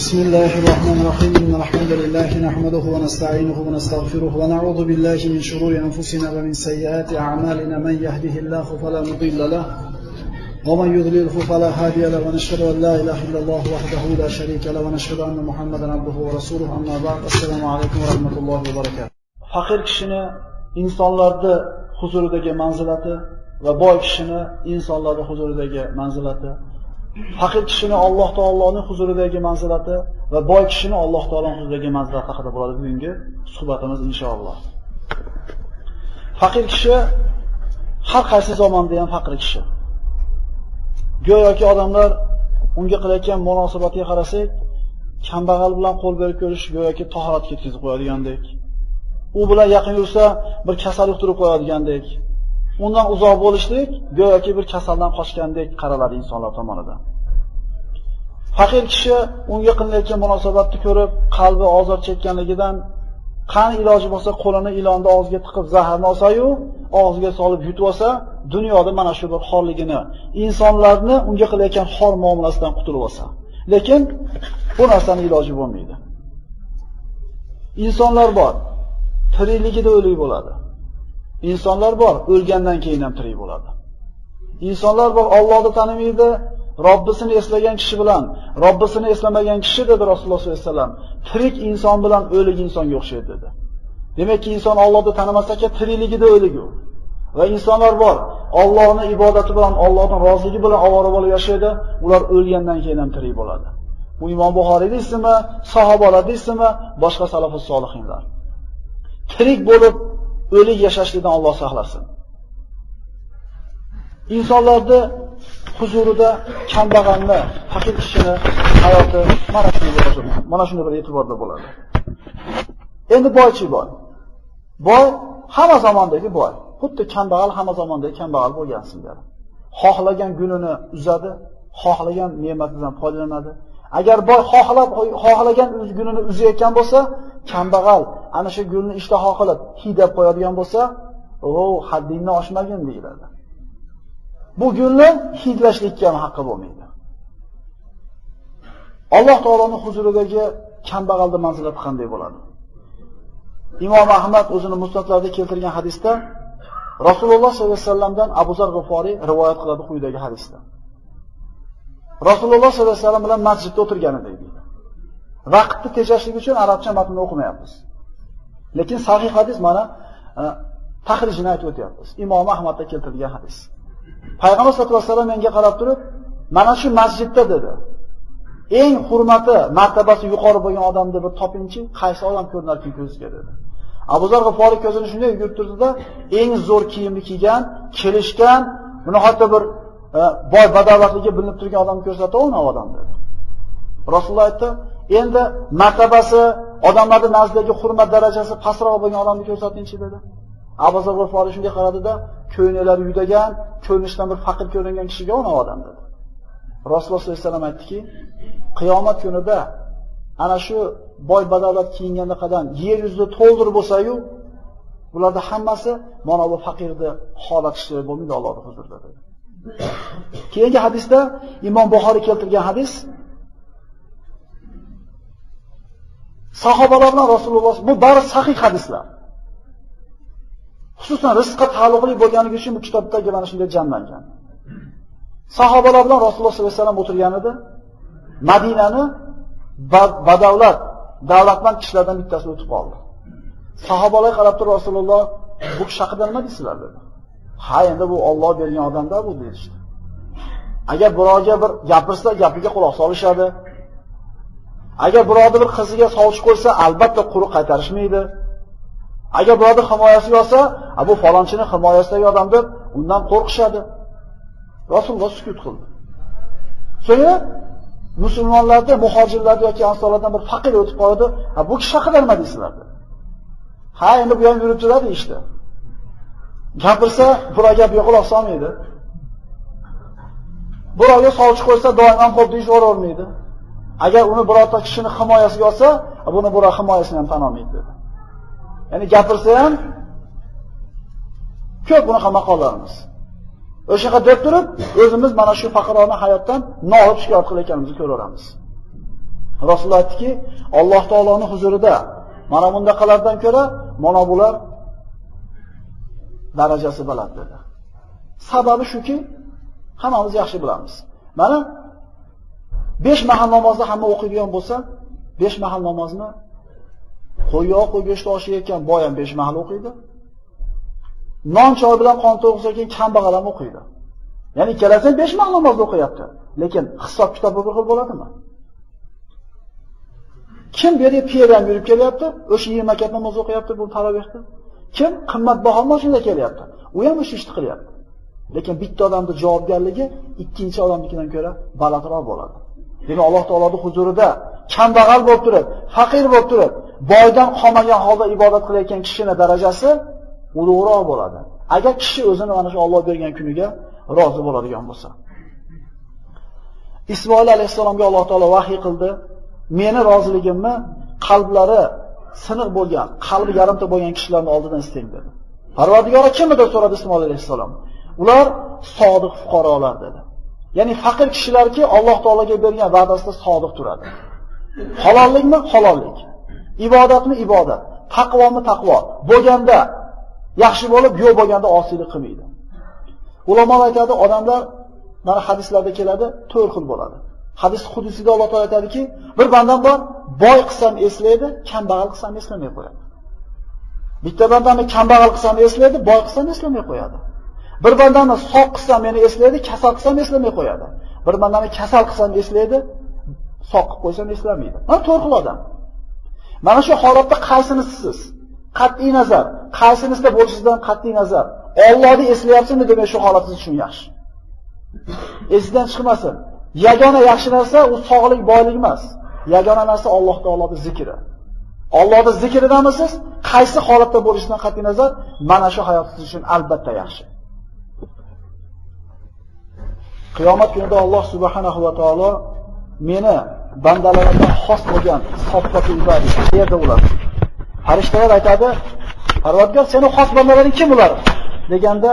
بسم الله الرحمن الرحيم إن الحمد لله نحمده ونستعينه ونستغفره ونعوذ بالله من شرور أنفسنا ومن سيئات أعمالنا من يهده الله فلا مضل له ومن يضلله فلا هادي له ونشهد أن لا إله إلا الله وحده لا شريك له ونشهد أن محمدا عبده ورسوله أما بعد السلام عليكم ورحمة الله وبركاته. Faqir kishini insonlarda huzuridagi manzilati va boy kishini insonlarda huzuridagi manzilati, faqir kishini Alloh taoloning huzuridagi manzilati va boy kishini Alloh taoloning huzuridagi manzilati haqida bo'ladi bugungi suhbatimiz inshaalloh. Faqir kishi har qaysi zamonda ham faqir kishi. Go'yoki odamlar unga qilayotgan munosabatiga qarasak, kambag'al bilan qo'l berib ko'rish go'yoki tahorat ketkizib qo'yadigandek. U bilan yaqin yursa bir kasal yuqtirib qo'yadigandek. Undan uzoq bo'lishlik go'yoki bir kasaldan qochgandek qaraladi insonlar tomonidan. Faqir kishi unga qilinayotgan munosabatni ko'rib, qalbi ozor chekkanligidan qani iloji bo'lsa qo'lini ilonni og'ziga tiqib zaharni olsa-yu, og'ziga solib yutib olsa, dunyoda mana shu bir xorligini, insonlarni unga qilayotgan xor muomalasidan qutulib olsa. Lekin bu narsaning iloji bo'lmaydi. Insonlar bor, tirikligida o'lik bo'ladi. İnsanlar bor, o'lgandan keyin ham tirik bo'ladi. İnsanlar bor, Allohni tanimaydi, Robbisini eslagan kishi bilan, Robbisini eslamagan kishi dedi Rasululloh sollallohu alayhi vasallam, tirik inson bilan o'lik insonga o'xshaydi dedi. Demakki inson Allohni tanimasa ekan, tirikligida o'lik u. Va insonlar bor, Allohning ibodati bilan, Allohning roziligi bilan ovora bo'lib yashaydi, ular o'lgandan keyin ham tirik bo'ladi. Bu Imom Buxoriy deysizmi, sahobalar deysizmi, boshqa salafus solihinlar. Tirik bo'lib o'lik yashashlikdan Alloh saqlasin. Insonlarda huzurida kambag'alni, faqir kishini hayoti mana shunday bir e'tiborda bo'ladi. Endi boychi boy. Boy hamma zamondagi boy. Xuddi kambag'al hamma zamondagi kambag'al bo'lgan singari. Xohlagan gulini uzadi, xohlagan ne'matidan foydalanadi. Agar boy xohlagan gulini uzayotgan bo'lsa, kambag'al ana shu gulni ishtaho qilib hidab qo'yadigan bo'lsa, haddingni oshmagin deyiladi. Bu gulni hidlashlikka ham haqqi bo'lmaydi. Alloh taoloning huzuridagi kambag'alning manzilati qanday bo'ladi? Imom Ahmad o'zining musnadlarida keltirgan hadisda Rasululloh sollallohu alayhi vasallamdan Abu Zar G'iforiy rivoyat qiladi quyidagi hadisda. Rasululloh sollallohu alayhi vasallam bilan masjidda o'tirganida deydi. Vaqtni tejashlik uchun arabcha matnni o'qimayapmiz. Lekin sahih hadis mana tahrijini aytib o'tyapmiz. Imom Ahmadda keltirilgan hadis. Payg'ambar sollallohu alayhi vasallam menga qarab turib, mana shu masjidda dedi. Eng hurmati, martabasi yuqori bo'lgan odamni bir topinchi, qaysi odam ko'rinarki ko'zga dedi. Abu Zar G'iforiy ko'zini shunday yugurib turdi-da, eng zo'r kiyimni kiygan, kelishgan, buni hatto bir boy badavlatligi bilinib turgan odamni ko'rsatdi, u odam dedi. Rasululloh aytdi, endi martabasi, odamlarning nazdidagi hurmat darajasi pastroq bo'lgan odamni ko'rsatingchi dedi. Abu Zar G'iforiy shunday qaradi-da, ko'ylaklar yudagan, ko'rinishdan bir faqir ko'ringan kishiga ona odam dedi. Rasululloh sollallohu alayhi vasallam aytdiki, qiyomat kunida ana shu boy badavlat kiyinganda qadam yer yuzida to'ldirib bo'lsa-yu, bularda hammasi mana bu faqirni holatishli bo'lmaydi Allohning huzurida dedi. Keyingi hadisda Imom Buxoriy keltirgan hadis, sahobalar bilan Rasululloh, bu bari sahih hadislar. Xususan rizqqa taalluqli bo'lganligi uchun bu kitobdagi mana shunday jamlangan. Sahobalar bilan Rasululloh sollallohu alayhi vasallam o'tirganida Madinani badavlat, davlatmand kishilardan bittasi o'tib qoldi. Sahobalar qarab turib Rasululloh, bu kishi haqida nima deysizlar dedi. Ha, endi bu Alloh bergan odamda bu deyishdi. Agar birovga bir gapirsa, gapiga quloq solishadi. Agar birovni bir qiziga sovchi qo'ysa, albatta quruq qaytarishmaydi. Agar birovni himoyasiga olsa, bu falonchining himoyasidagi odam deb undan qo'rqishadi. Rasululloh sukut qildi. So'ngra musulmonlarda, muhojirlarda yoki ansorlardan bir faqir o'tib qoldi. Bu kishi haqida nima deysizlar dedi. Ha, endi bu ham yurib turadi işte. Gapirsa, birov gapiga quloq solmaydi. Birovga sovchi qo'ysa, doim ham xo'p deyish o'ravermaydi. Agar uni birorta kishini himoyasiga olsa, buni birov himoyasini ham tan olmaydi dedi. Ya'ni gapirsa ham ko'p bunaqa maqollarimiz. O'shaqa deb turib, o'zimiz mana shu faqirona hayotdan nolib shikoyat qilayotganimizni ko'raveramiz. Rasululloh aytdiki, Alloh taoloning huzurida mana bundaqalardan ko'ra mana bular darajasi baland dedi. Sababi shuki, hammamiz yaxshi bilamiz. Mana 5 mahal namozni hamma o'qiydigan bo'lsa, 5 mahal namozni qo'yoq go'sht oshiyotgan boy ham 5 mahal o'qiydi. Non choy bilan qon to'g'risayotgan kambag'al ham o'qiydi. Ya'ni ikkalasi 5 mahal namozni o'qiyapti. Lekin hisob kitobi bir xil bo'ladimi? Kim beri piyodan yurib kelyapti, o'sha 20 rakat namoz o'qiyapti bu tarovehda. Kim qimmatbaho mashinada kelyapti, u ham o'sha ishni qilyapti. Lekin bitta odamning javobgarligi ikkinchi odamnikidan ko'ra balandroq bo'ladi. Demak, Alloh taoloning huzurida kambag'al bo'lib turib, faqir bo'lib turib, boydan qolmagan holda ibodat qilayotgan kishining darajasi ulug'roq bo'ladi. Agar kishi o'zini mana shu Alloh bergan kuniga rozi bo'ladigan bo'lsa. Ismoil alayhisalomga Alloh taolo vahiy qildi. Meni roziligimni qalblari siniq bo'lgan, qalbi yarimta bo'lgan kishilarning oldidan istang dedi. Parvardigori kim edi so'radi Ismoil alayhisalom. Ular sodiq fuqarolar dedi. Ya'ni faqir kishilarki Alloh taologa bergan va'dasida sodiq turadi. Halollikmi? Halollik. Ibodatmi? Ibodat. Taqvomi? Taqvo. Bo'lganda yaxshi bo'lib, yo'q bo'lganda osiylik qilmaydi. Ulamolar aytadi, odamlar mana hadislarda keladi, 4 xil bo'ladi. Hadis qudusida Alloh taolo aytadiki, bir bandam bor, boy qilsam eslaydi, kambag'al qilsam eslamay qo'yadi. Bitta bandamni kambag'al qilsam eslaydi, boy qilsam eslamay qo'yadi. Bir bandamni sog' qilsam meni eslaydi, kasal qilsam eslamay qo'yadi. Bir bandamni kasal qilsam eslaydi, sog' qilib qo'ysam eslamaydi. Mana 4 xil odam. Mana shu holatda qaysinisiz? Qat'iy nazar, qaysinisida bo'lishidan qat'iy nazar. Allohni eslayapsizmi demak shu holatingiz uchun yaxshi. Esdan chiqmasin. Yagona yaxshi narsa u sog'lik, boylik emas. Yagona narsa Alloh taoloning zikri. Allohning zikridamisiz? Qaysi holatda bo'lishidan qat'iy nazar, mana shu hayotingiz uchun albatta yaxshi. Qiyomat kunida Alloh subhanahu va taolo meni bandalarimdan xos bo'lgan soffati ibadi qayerda ular? Farishtalar aytadi, Parvardigor, seni xos bandalaring kim ular? Deganda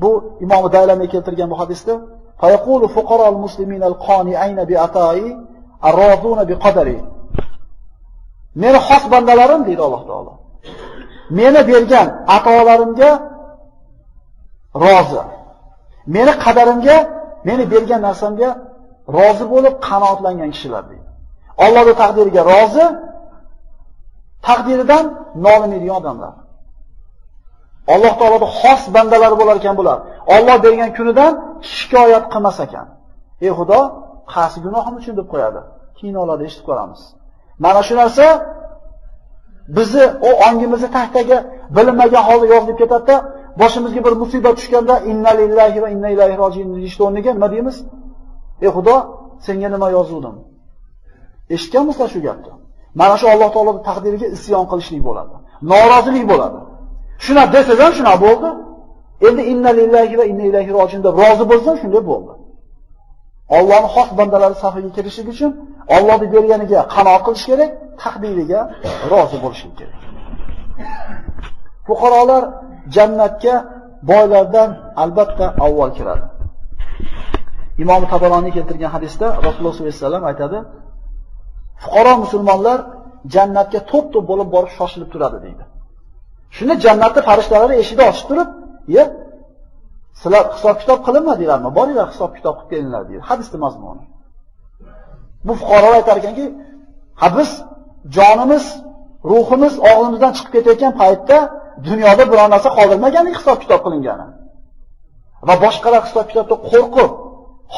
bu Imom Daylamiy keltirgan bu hadisda fayaqulu fuqarol musliminal qani'ayna bi ata'i arrazuna bi qadari. Meni xos bandalarim deydi Alloh taolo. Meni bergan atolarimga rozi. Meni qadarimga, meni bergan narsamga rozi bo'lib qanoatlangan kishilar deydi. Allohning taqdiriga rozi, taqdiridan nolimaydigan odamlar. Alloh taoloning xos bandalari bo'lar ekan bular. Alloh bergan kunidan shikoyat qilmas ekan. Ey Xudo, qaysi gunohim uchun deb qo'yadi. Keyin oladi, eshitib ko'ramiz. Mana shu narsa bizni o ongimizni taxtaga bilinmagan holda yozib ketadi-da, boshimizga bir musibat tushganda inna lillahi va inna ilayhi rojiun deyishni o'rniga nima deymiz? Ey Xudo, senga nima yozuvdim? Eshitganmisiz shu gapni? Mana shu Alloh taoloning taqdiriga isyon qilishlik bo'ladi. Norozilik bo'ladi. Shuna desiz ham shuna bo'ldi. Endi inna lillahi va inna ilayhi rojiun deb rozi bo'lsam shunday bo'ldi. Allohning xos bandalari safiga kirishlik uchun Allohning berganiga qanoat qilish kerak, taqdiriga rozi bo'lish kerak. Fuqarolar jannatga boylardan albatta avval kiradi. Imom Tabaroniy keltirgan hadisda Rasululloh sollallohu alayhi vasallam aytadi, fuqaro musulmonlar jannatga to'p-to'p bo'lib borib shoshilib turadi deydi. Shunda jannatning farishtalari eshikni ochib turib, "Ye, sizlar hisob kitob qilinmadinglarmi? Boringlar hisob kitob qilib kelinglar" deydi. Hadisning mazmuni. Bu fuqarolar aytar ekanki, "Ha biz jonimiz, ruhimiz og'zimizdan chiqib ketayotgan paytda dunyoda biror narsa qoldirmaganlik hisob kitob qilingani. Va boshqalar hisob kitobda qo'rqib,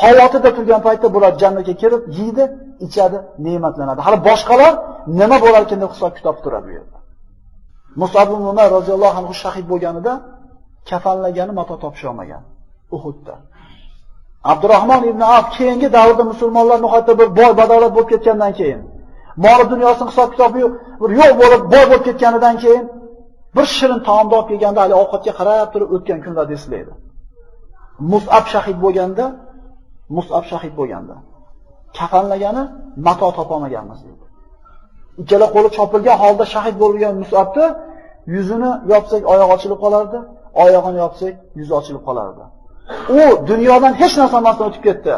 hayotida turgan paytda bular jannatga kirib, yeydi, ichadi, ne'matlanadi. Hali boshqalar nima bo'lar ekan deb hisob kitob turadi bu yerda." Mus'ab ibn Umar roziyallohu anhu shahid bo'lganida kafanlagani mato topisha olmagan Uhudda. Abdurrahmon ibn Avf keyingi davrda musulmonlar nihoyatda bir boy badolat bo'lib ketgandan keyin, mol dunyosining hisob kitobi yo'q bo'lib boy bo'lib ketganidan keyin bir shirin taomda olib kelganda hali ovqatga qarab turib o'tgan kunlarda eslaydi. Mus'ab shahid bo'lganda kafanlagani mato topolmaganmiz deydi. Ikkala qo'li chopilgan holda shahid bo'lgan Mus'abni yuzini yopsak oyoq ochilib qolardi, oyog'ini yopsak yuzi ochilib qolardi. U dunyodan hech narsa olmasdan o'tib ketdi.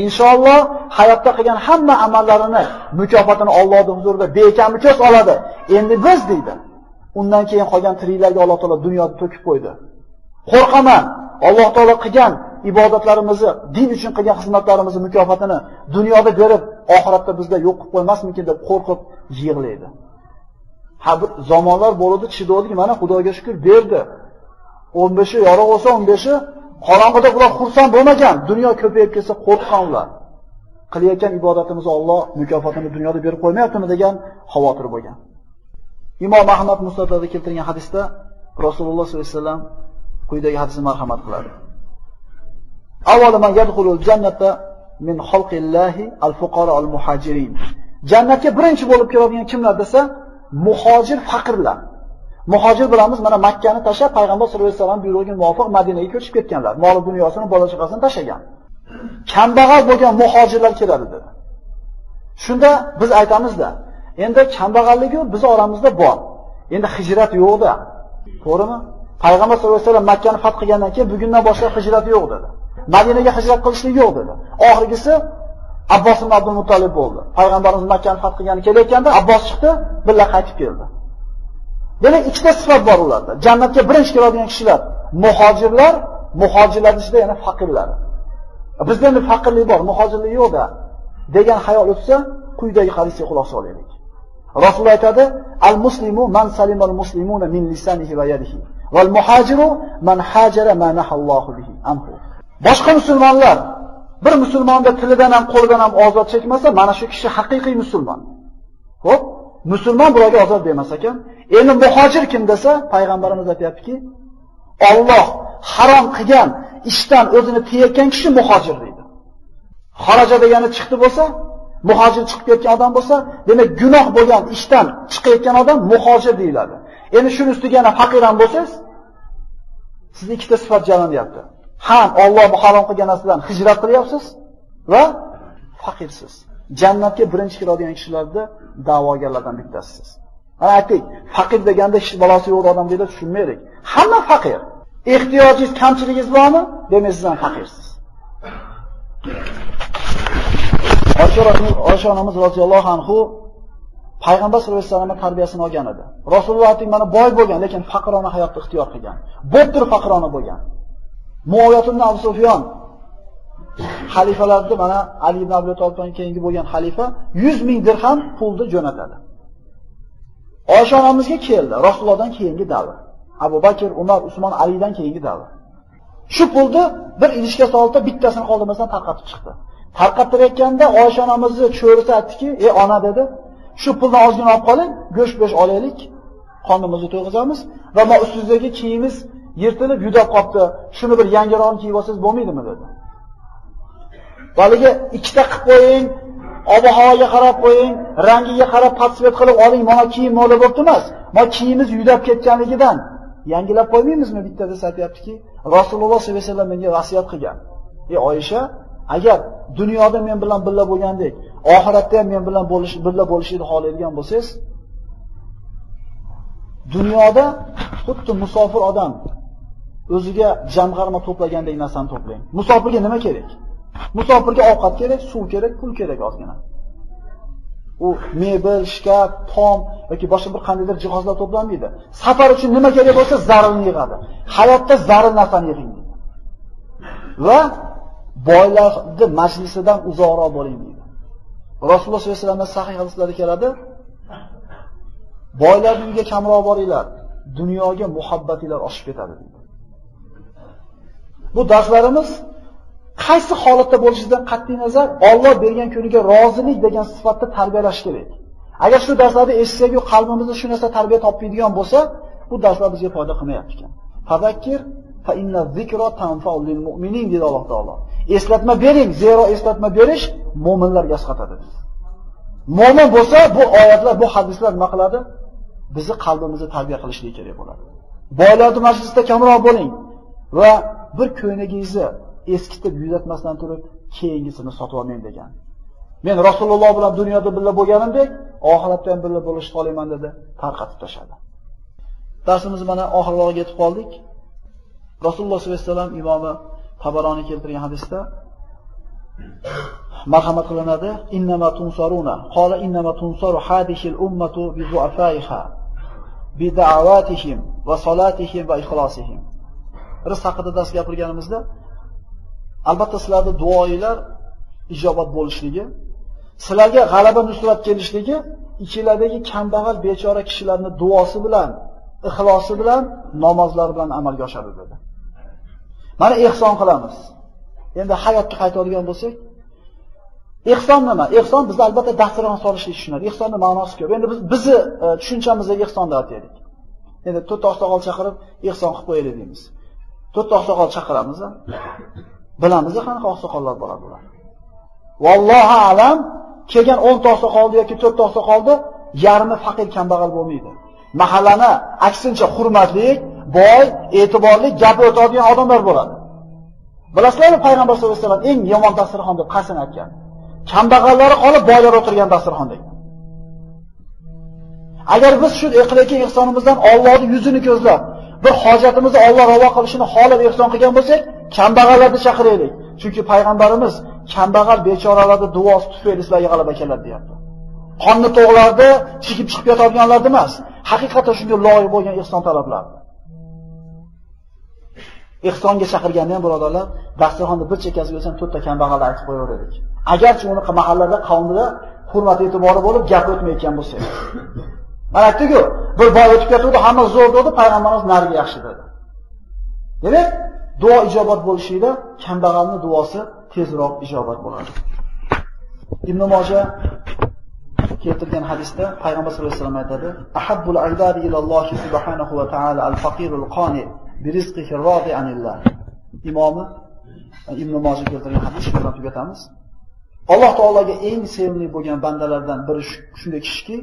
Inshaalloh hayotda qilgan hamma amallarini mukofotini Allohning huzurida bekamiko'z oladi. Endi biz deydi. Undan keyin qolgan tiriklarga Alloh taolo dunyoda to'kib qo'ydi. Qo'rqaman. Alloh taolo qilgan ibodatlarimizni, din uchun qilgan xizmatlarimizni mukofotini dunyoda berib, oxiratda bizda yo'q qilib qo'ymasmikin deb qo'rqib yig'laydi. Ha, bir zamonlar bo'ldi, chidodik, mana Xudoga shukr berdi. 15 yorug' bo'lsa 15 qorong'ida ular xursand bo'lmagan. Dunyo ko'payib ketsa qo'rqqan ular. Qilayotgan ibodatimizni Alloh mukofotini dunyoda berib qo'ymayaptimi degan xavotir bo'lgan. Imom Ahmad Musnadda keltirgan hadisda Rasululloh sollallohu alayhi vasallam quyidagi hadisni marhamat qiladi. Avvalo man yadkhulul jannata min xalqillahi al-fuqara al-muhajirin. Jannatga birinchi bo'lib kiradigan kimlar desa, muhojir faqirlar. Muhojir bilamiz, mana Makkani tashlab payg'ambar sollallohu alayhi vasallam buyrug'iga muvofiq Madinaga ko'chib ketganlar. Mol dunyosini, bola chaqasini tashlagan. Kambag'al bo'lgan muhojirlar keladi dedi. Shunda biz aytamizda, endi kambag'alligi biz oramizda bor. Endi hijrat yo'q-da. To'g'rimi? Payg'ambar sollallohu alayhi vasallam Makkani fath qilgandan keyin bugundan boshlab hijrat yo'q dedi. Madinaga hijrat qilishlik yo'q dedi. Oxirgisi Abbos ibn Abdul Muttolib bo'ldi. Payg'ambarimiz Makkani fath qilgani kelayotganda Abbos chiqdi, birga qaytib keldi. Demak, ikkita sifat bor ularda. Jannatga birinchi kiradigan kishilar muhojirlar, muhojirlar ichida yana faqirlar. Bizda endi faqirlik bor, muhojirlik yo'q-da degan xayol o'tsa, quyidagi hadisga quloq solaylik. Rasululloh aytadi: "Al-muslimu man salimal muslimuna min lisanihi va yadihi, val muhajiru man hajara ma nahallohu bihi anhu." Boshqa musulmonlar bir musulmonda tilidan ham qo'lidan ham ozod chekmasa, mana shu kishi haqiqiy musulmon. Xo'p, musulmon birovga ozod bermas ekan. Endi muhojir kim desa, payg'ambarimiz aytayaptiki, Alloh harom qilgan ishdan o'zini tiyayotgan kishi muhojir deydi. Xaraja degani chiqdi bo'lsa, muhojir chiqib ketgan odam bo'lsa, demak gunoh bo'lgan ishdan chiqayotgan odam muhojir deyiladi. Endi shuni ustiga yana faqir ham bo'lsangiz, siz ikkita sifat jamlanyapti. Ham Alloh harom qilgan narsadan hijrat qilyapsiz va faqirsiz. Jannatga birinchi kiradigan kishilarda da'vogarlardan bittasisiz. Mana aytdik, faqir deganda hech balasi yo'q odam deb tushunmaylik. Hamma faqir. Ehtiyojingiz, kamchiligingiz bormi? Demak, siz ham faqirsiz. Oysha onamiz roziyallohu anhu payg'ambar sollallohu alayhi vasallam tarbiyasini olgan edi. Rasululloh aytdi, mana boy bo'lgan, lekin faqirona hayotni ixtiyor qilgan. Bo'ptir faqirona bo'lgan. Muaviyat ibn Abu Sufyon xalifalarida mana Ali ibn Abi Talibdan keyingi bo'lgan xalifa 100 ming dirham pulni jo'natadi. Oysha onamizga keldi, Rasulullohdan keyingi davr. Abu Bakr, Umar, Usmon, Alidan keyingi davr. Shu pulni bir idishga soldi, bittasini qoldirmasdan tarqatib chiqdi. Tarqattirayotganda Oysha onamizni cho'risi aytdiki, "Ey ona," dedi, "shu pulni ozgina olib qoling, go'sht-bo'sh olaylik, qonimizni to'yg'izamiz va ma ustingizdagi kiyimiz yirtilib yudab qopti. Shuni bir yangiroq kiyib olsangiz bo'lmaydimi?" dedi. Baliga ikkita qilib qo'ying, ob-havoga qarab qo'ying, rangiga qarab patsvet qilib oling, mana kiyim mo'la bo'libdi emas. Ma kiyimiz yudab ketganligidan yangilab qo'ymaymizmi bitta desa aytayaptiki, Rasululloh sollallohu alayhi vasallam menga vasiyat qilgan. Ey Oysha, agar dunyoda men bilan birga bo'lgandek, oxiratda ham men bilan birga bo'lishni xohlaydigan bo'lsangiz, dunyoda xuddi musofir odam o'ziga jamg'arma to'plagandek narsani to'plang. Musofirga nima kerak? Musofirga ovqat kerak, suv kerak, pul kerak ozgina. U mebel, shkaf, tom yoki boshqa bir qandaydir jihozlar to'planmaydi. Safar uchun nima kerak bo'lsa, zararni yig'adi. Hayotda zarar narsani yig'ing deydi. Va boylarning majlisidan uzoqroq bo'ling deydi. Rasululloh sollallohu alayhi vasallam sahih hadislarda keladi. Boylarning uyiga kamroq boringlar, dunyoga muhabbatinglar oshib ketadi deydi. Bu darslarimiz qaysi holatda bo'lishidan qat'iy nazar Alloh bergan kuniga rozilik degan sifatda tarbiyalash kerak. Agar shu darslarni eshitsak-yu qalbimizda shu narsa tarbiya topmaydigan bo'lsa, bu darslar bizga foyda qilmayapti ekan. Fazakkir fa inna zikra tanfa'ul lil mu'minin dedi Alloh taolo. Eslatma bering, zero eslatma berish mu'minlarga asqatadi. Mu'min bo'lsa bu oyatlar, bu hadislar nima qiladi? Bizni qalbimizni tarbiya qilishga kerak bo'ladi. Boylarning majlisida kamroq bo'ling va bir ko'ynagingizni eskitib yuzatmasdan turib keyingisini sotib olmang degan. Men Rasululloh bilan dunyoda birga bo'lganimdek, oxiratda ham birga bo'lishni xohlayman dedi, tarqatib tashladi. Darsimiz mana oxirlariga yetib qoldik. Rasululloh sollallohu alayhi vasallam imomi Tabaroniy keltirgan hadisda marhamat qilinadi. Innama tunsaruna. Qala innama tunsaru hadihil ummatu bi du'afaiha bi da'awatihim va salatihim va ixlosihim. Rizq haqida dars gapirganimizda albatta sizlarning duoinglar ijobat bo'lishligi, sizlarga g'alaba nusrat kelishligi ichilardagi kambag'al bechora kishilarning duosi bilan, ixlosi bilan, namozlari bilan amalga oshadi dedi. Mana ihson qilamiz. Endi hayotga qaytadigan bo'lsak, ihson nima? Ihson biz albatta dasturxon solishni tushunadi. Ihsonning ma'nosi ko'p. Endi bizni tushunchamizdagi ihson deb aytaylik. Endi 4 oqsoqol chaqirib ihson qilib qo'yaylik deymiz. 4 oqsoqol chaqiramiz. Bilamiz qanaqa oqsoqollar bo'ladi ular. Vallohu alam, kelgan 10 ta oqsoqolda yoki 4 ta oqsoqolda yarmi faqir kambag'al bo'lmaydi. Mahallani aksincha hurmatli, boy, e'tiborli, gapi o'tadigan odamlar bo'ladi. Bilasizlarmi, payg'ambar sollallohu alayhi vasallam eng yomon dasturxon deb qasam aytgan. Kambag'allari qolib, boylar o'tirgan dasturxon degan. Agar biz shu qilayotgan ihsonimizdan Allohning yuzini ko'zlab, bir hojatimizni Alloh ravo qilishini xohlab ihson qilgan bo'lsak, kambag'allarni chaqiraylik. Chunki payg'ambarimiz kambag'al bechoralarning duosi tufayli sizlarga g'alaba keladi deyapti. Qonni to'g'larda chikib chiqib yotadiganlar emas, haqiqatan shunga loyiq bo'lgan ihson talablar. Ihsonga chaqirganda ham birodarlar, dasturxonda bir chekkasiga bo'lsa 4 ta kambag'allar aytib qo'yaverdik. Agarchi uni mahallada, qavmida hurmat e'tibori bo'lib gap o'tmayotgan bo'lsa. Mana aytdik-ku, bir boy o'tib ketdi, hamma zo'r dedi, payg'ambarimiz nariga yaxshi dedi. Demak, duo ijobat bo'lishida kambag'alning duosi tezroq ijobat bo'ladi. Ibn Majah keltirgan hadisda payg'ambar sollallohu alayhi vasallam aytadi: "Ahabbul ibadi ila Alloh subhanahu va taala al-faqirul qani bi rizqihi radi anillah." Imomi Ibn Majah keltirgan hadis bilan tugatamiz. Alloh taologa eng sevimli bo'lgan bandalardan biri shunday kishiki,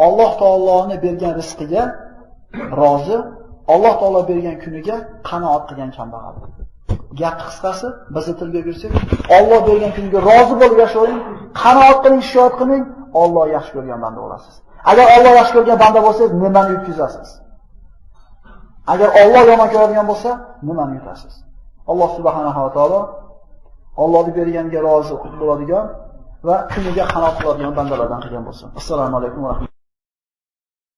Alloh taoloning bergan rizqiga rozi, Alloh taolo bergan kuniga qanoat qilgan kambag'al. Gap qisqasi, bizni tilga bersak, Alloh bergan kuniga rozi bo'lib yashaying, qanoat qiling, shikoyat qiling, Alloh yaxshi ko'rgan banda bo'lasiz. Agar Alloh yaxshi ko'rgan banda bo'lsangiz, nimani yutkazasiz? Agar Alloh yomon ko'radigan bo'lsa, nimani yutasiz? Alloh subhanahu va taolo Allohning berganiga rozi bo'ladigan va kuniga qanoat qiladigan bandalardan qilgan bo'lsin. Assalomu alaykum va rahmatulloh.